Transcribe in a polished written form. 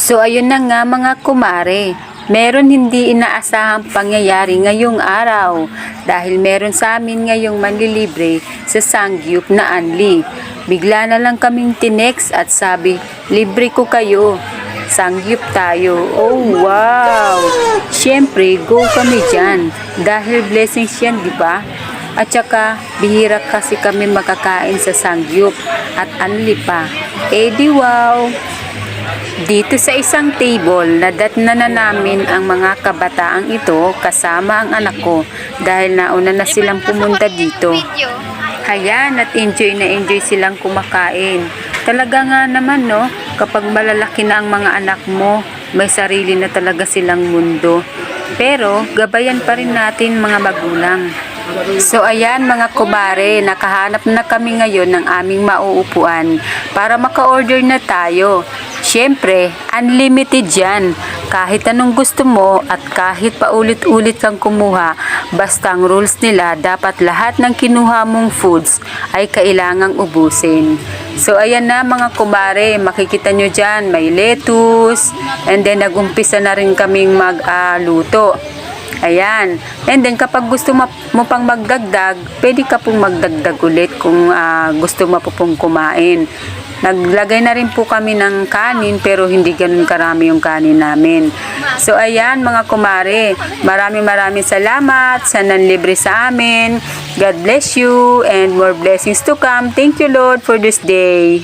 So ayun na nga mga kumare, meron hindi inaasahang pangyayari ngayong araw dahil meron sa amin ngayong manlilibre sa Sangyup na Anli. Bigla na lang kaming tinext at sabi, libre ko kayo, Sangyup tayo. Oh wow! Siyempre, go kami dyan dahil blessings yan, di ba? At saka, bihira kasi kami makakain sa Sangyup at Anli pa. Eh di wow! Dito sa isang table, nadatna na namin ang mga kabataang ito kasama ang anak ko dahil nauna na silang pumunta dito. Ayan, at enjoy silang kumakain. Talaga nga naman no, kapag malalaki na ang mga anak mo, may sarili na talaga silang mundo. Pero gabayan pa rin natin mga magulang. So ayan mga kumare, nakahanap na kami ngayon ng aming mauupuan para maka-order na tayo. Siyempre, unlimited yan. Kahit anong gusto mo at kahit paulit-ulit kang kumuha, basta ang rules nila, dapat lahat ng kinuha mong foods ay kailangang ubusin. So ayan na mga kumare, makikita nyo dyan, may lettuce, and then nagumpisa na rin kaming magluto. Ayan. And then kapag gusto mo pang magdagdag, pwede ka pong magdagdag ulit kung gusto mo po pong kumain. Naglagay na rin po kami ng kanin pero hindi ganun karami yung kanin namin. So ayan mga kumare, maraming salamat sa nanlibre sa amin. God bless you and more blessings to come. Thank you Lord for this day.